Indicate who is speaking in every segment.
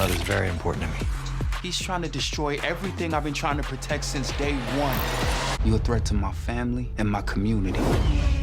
Speaker 1: mother's very important to me.
Speaker 2: He's trying to destroy everything I've been trying to protect since day one. You're a threat to my family and my community.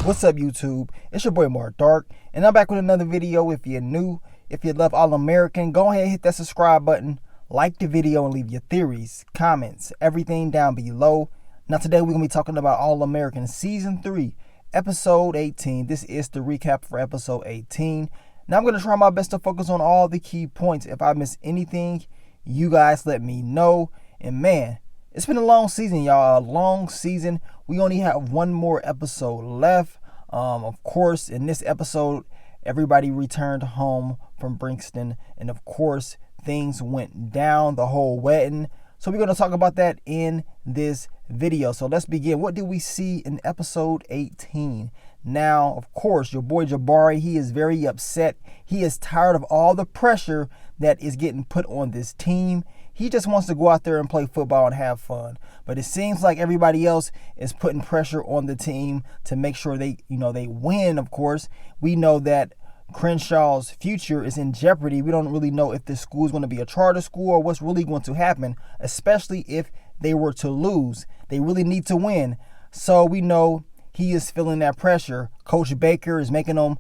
Speaker 3: What's up, YouTube? It's your boy Mark Dark, and I'm back with another video. If you're new, if you love All American, go ahead and hit that subscribe button, like the video, and leave your theories, comments, everything down below. Now today we're going to be talking about All American Season 3, Episode 18. This is the recap for Episode 18. Now I'm going to try my best to focus on all the key points. If I miss anything, you guys let me know. And man, it's been a long season, y'all. A long season. We only have one more episode left. Of course, in this episode, everybody returned home from Brixton. And of course, things went down, the whole wedding. So we're going to talk about that in this video. So let's begin. What did we see in episode 18? Now, of course, your boy Jabari, he is very upset. He is tired of all the pressure that is getting put on this team. He just wants to go out there and play football and have fun. But it seems like everybody else is putting pressure on the team to make sure they win, of course. We know that Crenshaw's future is in jeopardy. We don't really know if this school is going to be a charter school or what's really going to happen, especially if they were to lose. They really need to win. So we know he is feeling that pressure. Coach Baker is making them,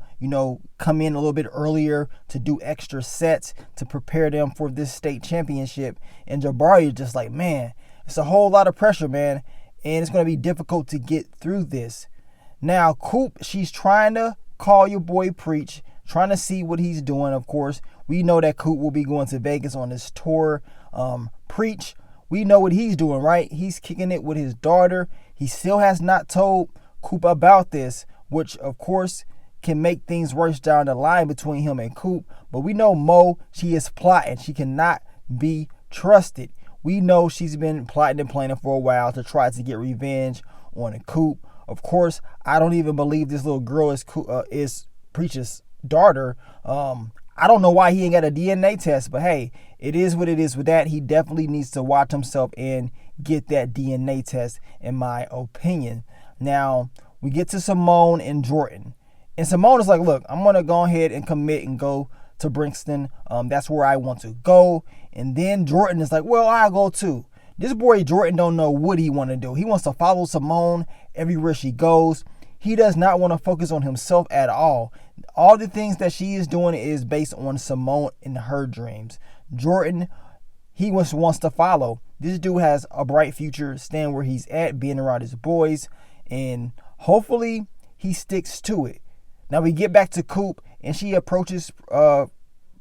Speaker 3: come in a little bit earlier to do extra sets to prepare them for this state championship. And Jabari is just like, man, it's a whole lot of pressure, man. And it's going to be difficult to get through this. Now, Coop, she's trying to call your boy Preach, trying to see what he's doing, of course. We know that Coop will be going to Vegas on this tour. Preach, we know what he's doing, right? He's kicking it with his daughter. He still has not told Coop about this, which of course can make things worse down the line between him and Coop. But we know Mo, she is plotting. She cannot be trusted. We know she's been plotting and planning for a while to try to get revenge on Coop. Of course, I don't even believe this little girl is Preach's daughter. I don't know why he ain't got a DNA test, but hey, it is what it is with that. He definitely needs to watch himself and get that DNA test, in my opinion. Now, we get to Simone and Jordan. And Simone is like, look, I'm going to go ahead and commit and go to Brixton. That's where I want to go. And then Jordan is like, well, I'll go too. This boy Jordan don't know what he want to do. He wants to follow Simone everywhere she goes. He does not want to focus on himself at all. All the things that she is doing is based on Simone and her dreams. Jordan, he wants to follow. This dude has a bright future, staying where he's at, being around his boys, and hopefully he sticks to it. Now we get back to Coop, and she approaches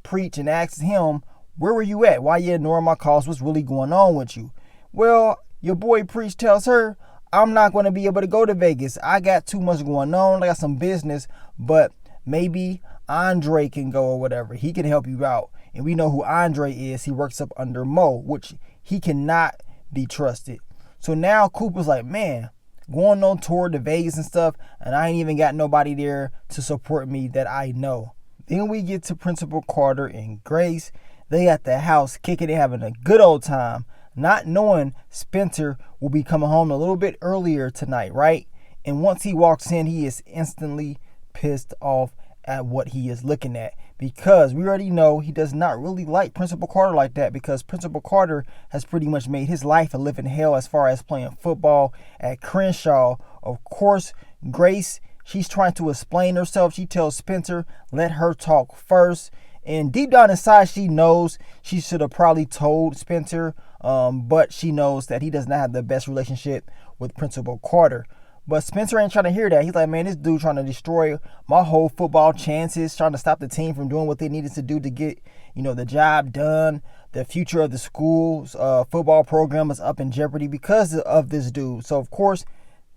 Speaker 3: Preach and asks him, where were you at? Why you ignoring my calls? What's really going on with you? Well, your boy Preach tells her, I'm not going to be able to go to Vegas. I got too much going on. I got some business, but maybe Andre can go or whatever. He can help you out. And we know who Andre is. He works up under Mo, which he cannot be trusted. So now Coop is like, man, going on tour to Vegas and stuff, and I ain't even got nobody there to support me that I know. Then we get to Principal Carter and Grace. They at the house kicking it, having a good old time, not knowing Spencer will be coming home a little bit earlier tonight, right? And once he walks in, he is instantly pissed off at what he is looking at, because we already know he does not really like Principal Carter like that, because Principal Carter has pretty much made his life a living hell as far as playing football at Crenshaw. Of course, Grace, she's trying to explain herself. She tells Spencer, let her talk first. And deep down inside, she knows she should have probably told Spencer, but she knows that he does not have the best relationship with Principal Carter. But Spencer ain't trying to hear that. He's like, man, this dude trying to destroy my whole football chances, trying to stop the team from doing what they needed to do to get, the job done. The future of the school's football program is up in jeopardy because of this dude. So, of course,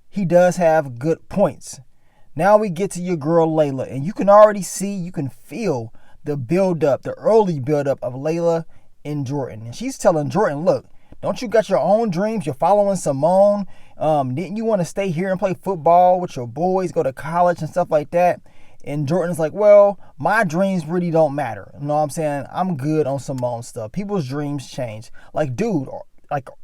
Speaker 3: he does have good points. Now we get to your girl, Leila. And you can already see, you can feel the build-up, the early build-up of Leila and Jordan. And she's telling Jordan, look, don't you got your own dreams? You're following Simone. Didn't you want to stay here and play football with your boys, go to college and stuff like that? And Jordan's like, well, my dreams really don't matter. You know what I'm saying? I'm good on Simone stuff. People's dreams change. Like, dude,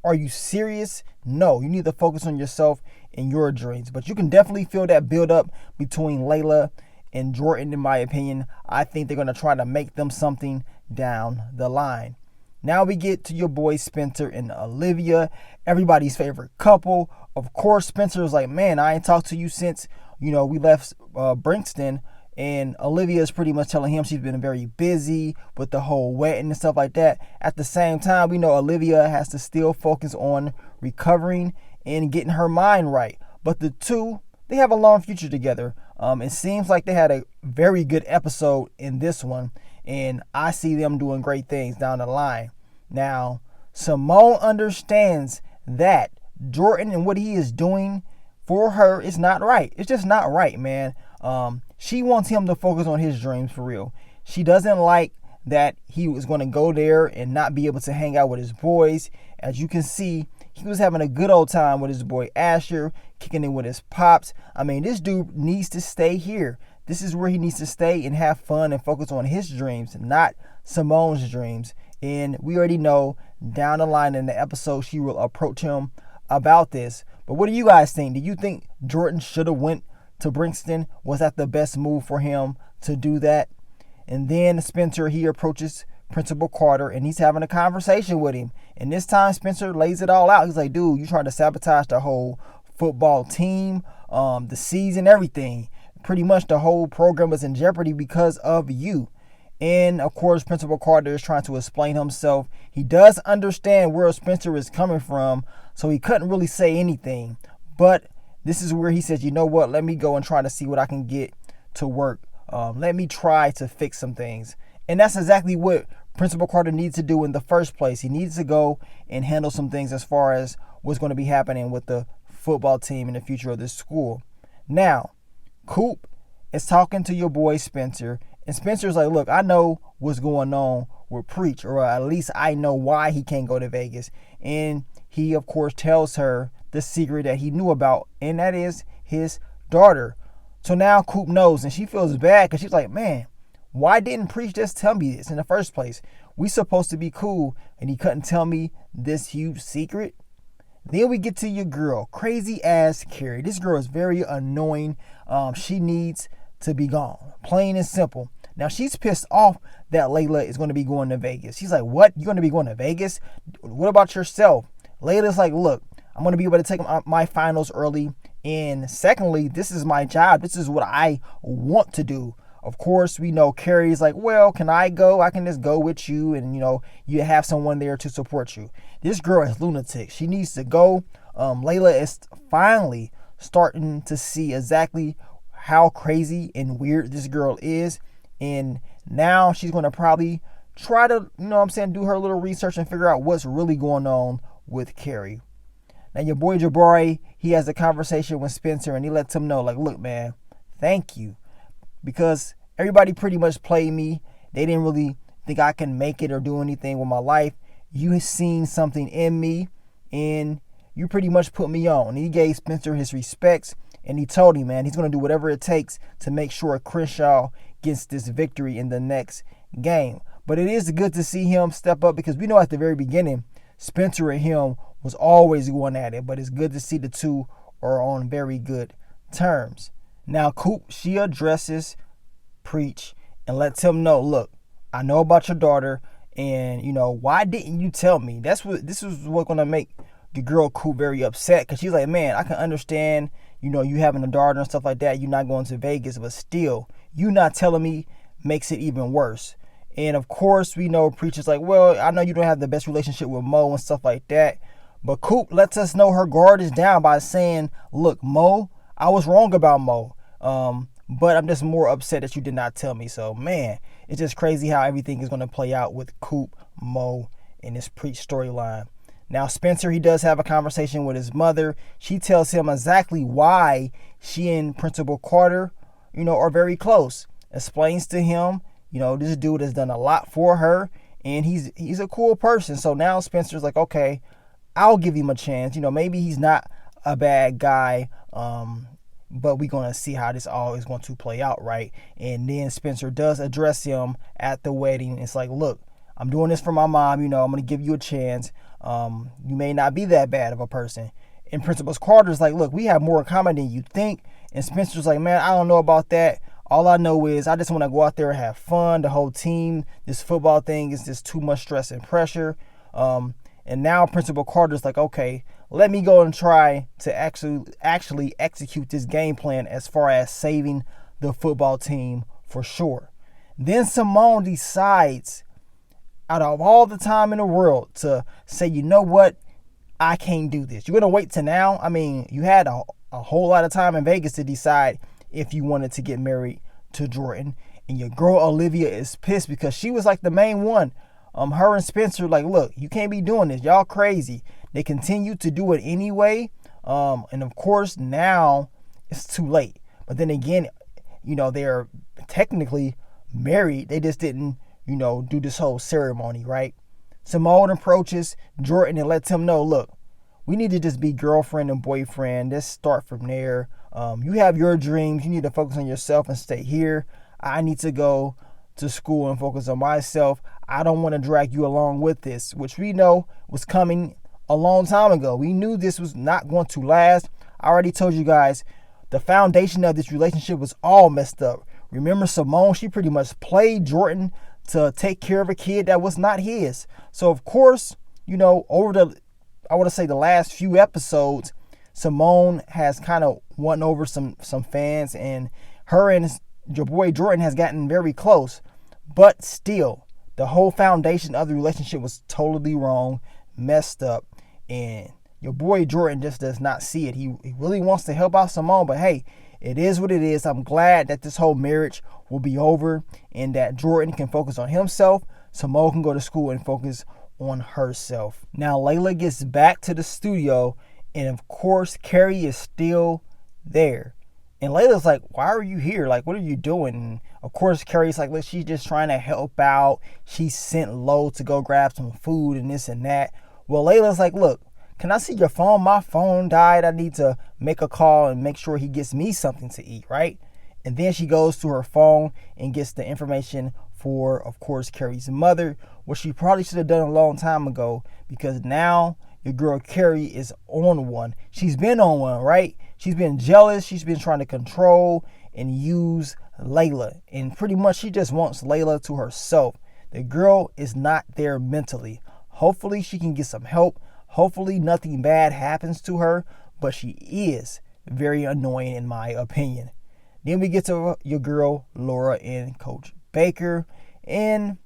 Speaker 3: are you serious? No, you need to focus on yourself and your dreams. But you can definitely feel that build up between Leila and Jordan, in my opinion. I think they're going to try to make them something down the line. Now we get to your boy Spencer and Olivia, everybody's favorite couple. Of course, Spencer is like, man, I ain't talked to you since, we left Brixton. And Olivia is pretty much telling him she's been very busy with the whole wedding and stuff like that. At the same time, we know Olivia has to still focus on recovering and getting her mind right. But the two, they have a long future together. It seems like they had a very good episode in this one, and I see them doing great things down the line. Now, Simone understands that Jordan and what he is doing for her is not right. It's just not right, man. She wants him to focus on his dreams for real. She doesn't like that he was going to go there and not be able to hang out with his boys. As you can see, he was having a good old time with his boy Asher, kicking it with his pops. I mean, this dude needs to stay here. This is where he needs to stay and have fun and focus on his dreams, not Simone's dreams. And we already know down the line in the episode, she will approach him about this. But what do you guys think? Do you think Jordan should have went to Brixton? Was that the best move for him to do that? And then Spencer, he approaches Principal Carter and he's having a conversation with him. And this time Spencer lays it all out. He's like, dude, you trying to sabotage the whole football team, the season, everything. Pretty much the whole program was in jeopardy because of you. And of course, Principal Carter is trying to explain himself. He does understand where Spencer is coming from, so he couldn't really say anything. But this is where he says, you know what, let me go and try to see what I can get to work. Let me try to fix some things. And that's exactly what Principal Carter needs to do in the first place. He needs to go and handle some things as far as what's going to be happening with the football team in the future of this school. Now, Coop is talking to your boy Spencer, and Spencer's like, look, I know what's going on with Preach, or at least I know why he can't go to Vegas. And he, of course, tells her the secret that he knew about, and that is his daughter. So now Coop knows, and she feels bad because she's like, man, why didn't Preach just tell me this in the first place? We supposed to be cool, and he couldn't tell me this huge secret. Then we get to your girl, crazy ass Carrie. This girl is very annoying. She needs to be gone, plain and simple. Now she's pissed off that Leila is going to be going to Vegas. She's like, what? You're going to be going to Vegas? What about yourself? Leila's like, look, I'm going to be able to take my finals early. And secondly, this is my job. This is what I want to do. Of course, we know Carrie's like, well, can I go? I can just go with you. And, you have someone there to support you. This girl is lunatic. She needs to go. Leila is finally starting to see exactly how crazy and weird this girl is. And now she's going to probably try to, do her little research and figure out what's really going on with Carrie. Now, your boy Jabari, he has a conversation with Spencer and he lets him know, like, look, man, thank you. Because everybody pretty much played me. They didn't really think I can make it or do anything with my life. You have seen something in me and you pretty much put me on. And he gave Spencer his respects and he told him, man, he's going to do whatever it takes to make sure Crenshaw gets this victory in the next game. But it is good to see him step up because we know at the very beginning, Spencer and him was always going at it. But it's good to see the two are on very good terms. Now, Coop, she addresses Preach and lets him know, look, I know about your daughter and, why didn't you tell me? This is what's going to make the girl Coop very upset because she's like, man, I can understand, you having a daughter and stuff like that. You're not going to Vegas, but still, you not telling me makes it even worse. And of course, we know Preach is like, well, I know you don't have the best relationship with Mo and stuff like that. But Coop lets us know her guard is down by saying, look, Mo, I was wrong about Mo. But I'm just more upset that you did not tell me. So, man, it's just crazy how everything is going to play out with Coop, Mo, and this Preach storyline. Now, Spencer, he does have a conversation with his mother. She tells him exactly why she and Principal Carter, are very close. Explains to him, this dude has done a lot for her, and he's a cool person. So now Spencer's like, okay, I'll give him a chance. Maybe he's not a bad guy, but we're going to see how this all is going to play out, right? And then Spencer does address him at the wedding. It's like, look, I'm doing this for my mom. I'm going to give you a chance. You may not be that bad of a person. And Principal Carter's like, look, we have more in common than you think. And Spencer's like, man, I don't know about that. All I know is I just want to go out there and have fun. The whole team, this football thing is just too much stress and pressure. And now Principal Carter's like, okay, let me go and try to actually execute this game plan as far as saving the football team for sure. Then Simone decides, out of all the time in the world, to say, you know what? I can't do this. You're going to wait till now? I mean, you had a whole lot of time in Vegas to decide if you wanted to get married to Jordan. And your girl Olivia is pissed because she was like the main one. Her and Spencer like, look, you can't be doing this. Y'all crazy. They continue to do it anyway. And of course, now it's too late. But then again, they're technically married. They just didn't, do this whole ceremony, right? Simone approaches Jordan and lets him know, look, we need to just be girlfriend and boyfriend. Let's start from there. You have your dreams. You need to focus on yourself and stay here. I need to go to school and focus on myself. I don't want to drag you along with this, which we know was coming a long time ago. We knew this was not going to last. I already told you guys the foundation of this relationship was all messed up. Remember Simone, she pretty much played Jordan to take care of a kid that was not his. So of course, over the last few episodes, Simone has kind of won over some fans, and her and your boy Jordan has gotten very close. But still, the whole foundation of the relationship was totally wrong, messed up, and your boy Jordan just does not see it. He really wants to help out Simone, but hey, it is what it is. I'm glad that this whole marriage will be over and that Jordan can focus on himself. Simone can go to school and focus on herself. Now Leila gets back to the studio, and of course Carrie is still there. And Leila's like, why are you here? Like, what are you doing? And of course Carrie's like, look, she's just trying to help out. She sent Lo to go grab some food and this and that. Well, Leila's like, look, can I see your phone? My phone died. I need to make a call and make sure he gets me something to eat, right? And then she goes to her phone and gets the information for, of course, Carrie's mother, which she probably should have done a long time ago, because now your girl Carrie is on one. She's been on one, right? She's been jealous. She's been trying to control and use Leila. And pretty much she just wants Leila to herself. The girl is not there mentally. Hopefully she can get some help. Hopefully nothing bad happens to her, but she is very annoying in my opinion. Then we get to your girl Laura and Coach Baker, and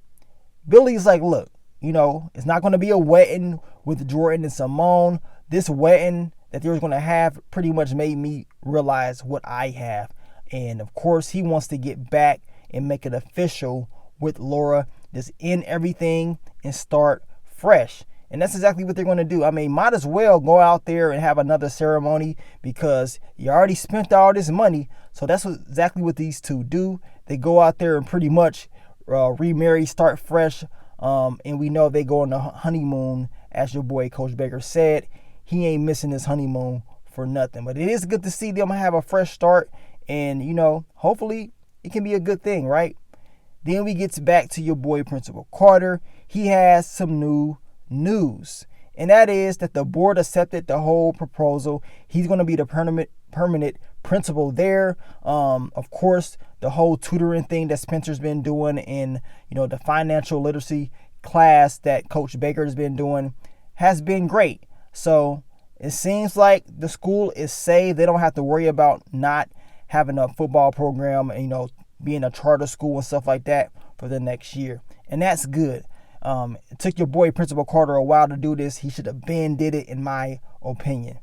Speaker 3: Billy's like, look, it's not going to be a wedding with Jordan and Simone. This wedding that they're going to have pretty much made me realize what I have. And of course he wants to get back and make it official with Laura, just end everything and start fresh. And that's exactly what they're going to do. I mean, might as well go out there and have another ceremony because you already spent all this money. So that's exactly what these two do. They go out there and pretty much remarry, start fresh. And we know they go on the honeymoon, as your boy Coach Baker said. He ain't missing his honeymoon for nothing. But it is good to see them have a fresh start. And, hopefully it can be a good thing, right? Then we get back to your boy Principal Carter. He has some new news, and that is that the board accepted the whole proposal. He's going to be the permanent principal there. Of course, the whole tutoring thing that Spencer's been doing, and the financial literacy class that Coach Baker has been doing has been great. So it seems like the school is saved. They don't have to worry about not having a football program and being a charter school and stuff like that for the next year, and that's good. It took your boy Principal Carter a while to do this. He should have been did it, in my opinion.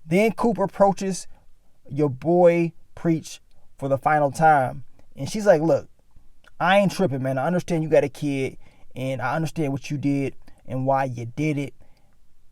Speaker 3: Then Cooper approaches your boy Preach for the final time, and she's like, look, I ain't tripping, man. I understand you got a kid, and I understand what you did and why you did it.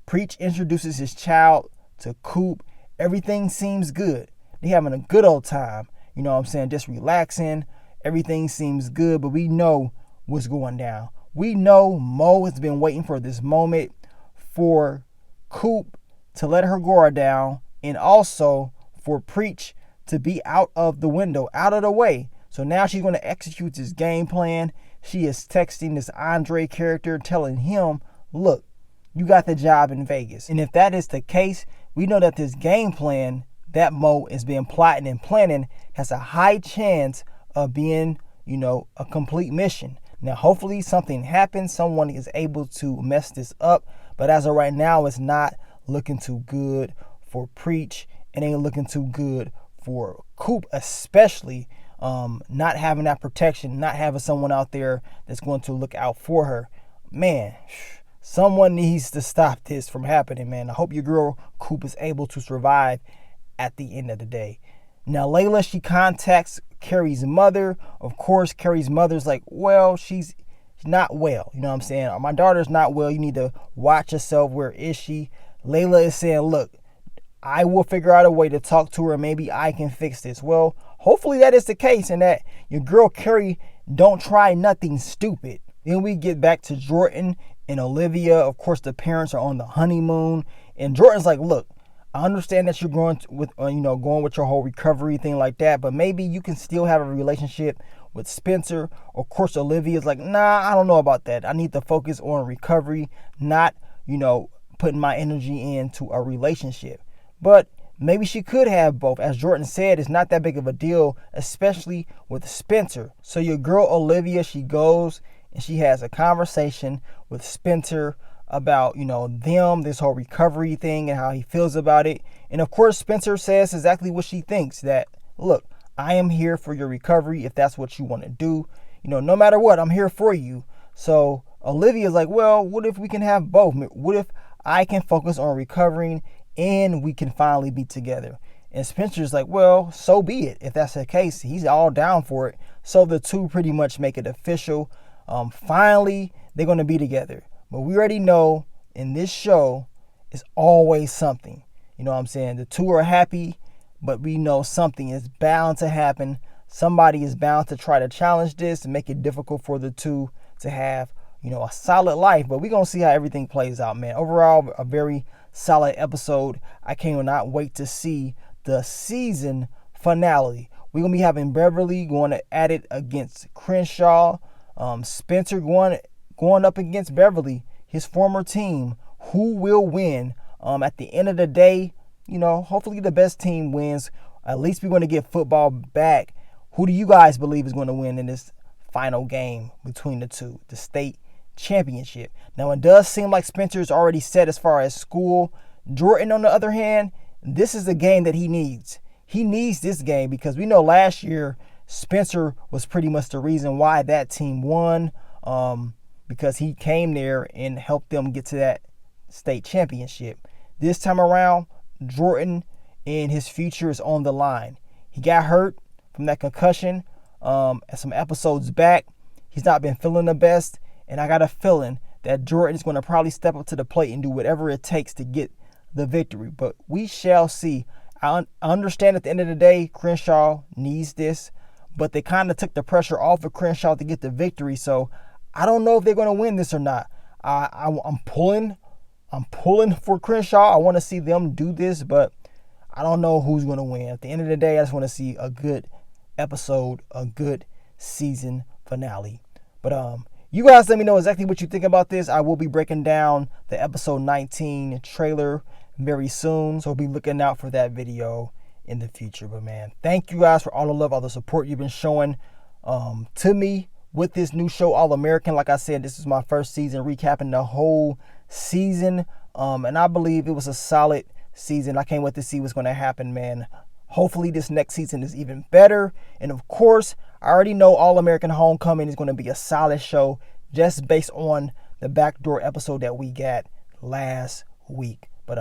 Speaker 3: Preach introduces his child to Coop. Everything seems good. They having a good old time. You know what I'm saying? Just relaxing. Everything seems good, but we know what's going down. We know Mo has been waiting for this moment for Coop to let her guard down, and also for Preach to be out of the window, out of the way. So now she's going to execute this game plan. She is texting this Andre character, telling him, look, you got the job in Vegas. And if that is the case, we know that this game plan that Mo has been plotting and planning has a high chance of being, a complete mission. Now, hopefully something happens. Someone is able to mess this up. But as of right now, it's not looking too good for Preach. It ain't looking too good for Coop, especially not having that protection, not having someone out there that's going to look out for her. Man, someone needs to stop this from happening, man. I hope your girl Coop is able to survive at the end of the day. Now, Leila, she contacts Carrie's mother. Of course, Carrie's mother's like, well, she's not well. You know what I'm saying? My daughter's not well. You need to watch yourself. Where is she? Leila is saying, look, I will figure out a way to talk to her. Maybe I can fix this. Well, hopefully that is the case and that your girl Carrie don't try nothing stupid. Then we get back to Jordan and Olivia. Of course, the parents are on the honeymoon. And Jordan's like, look, I understand that you're going with your whole recovery thing like that, but maybe you can still have a relationship with Spencer. Of course, Olivia's like, nah, I don't know about that. I need to focus on recovery, not, putting my energy into a relationship. But maybe she could have both. As Jordan said, it's not that big of a deal, especially with Spencer. So your girl Olivia, she goes and she has a conversation with Spencer about, this whole recovery thing and how he feels about it. And of course, Spencer says exactly what she thinks, that, look, I am here for your recovery if that's what you want to do. No matter what, I'm here for you. So Olivia's like, well, what if we can have both? What if I can focus on recovering and we can finally be together? And Spencer's like, well, so be it. If that's the case, he's all down for it. So the two pretty much make it official. Finally, they're going to be together. But we already know in this show, it's always something. You know what I'm saying? The two are happy, but we know something is bound to happen. Somebody is bound to try to challenge this and make it difficult for the two to have, a solid life. But we're going to see how everything plays out, man. Overall, a very solid episode. I cannot wait to see the season finale. We're going to be having Beverly going at it against Crenshaw. Spencer going up against Beverly, his former team. Who will win? At the end of the day, hopefully the best team wins. At least we're going to get football back. Who do you guys believe is going to win in this final game between the two, the state championship? Now, it does seem like Spencer's already set as far as school. Jordan, on the other hand, this is the game that he needs. He needs this game because we know last year Spencer was pretty much the reason why that team won. Because he came there and helped them get to that state championship. This time around, Jordan and his future is on the line. He got hurt from that concussion some episodes back. He's not been feeling the best, and I got a feeling that Jordan is going to probably step up to the plate and do whatever it takes to get the victory. But we shall see. I understand at the end of the day, Crenshaw needs this, but they kind of took the pressure off of Crenshaw to get the victory. So I don't know if they're going to win this or not. I'm pulling for Crenshaw. I want to see them do this, but I don't know who's going to win. At the end of the day, I just want to see a good episode, a good season finale. But you guys let me know exactly what you think about this. I will be breaking down the episode 19 trailer very soon, so be looking out for that video in the future. But man, thank you guys for all the love, all the support you've been showing to me with this new show, All American. Like I said, this is my first season, recapping the whole season. And I believe it was a solid season. I can't wait to see what's going to happen, man. Hopefully this next season is even better. And of course, I already know All American Homecoming is going to be a solid show just based on the backdoor episode that we got last week. But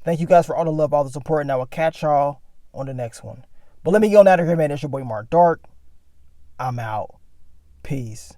Speaker 3: thank you guys for all the love, all the support, and I will catch y'all on the next one. But let me go out of here, man. It's your boy Mark Dark. I'm out. Peace.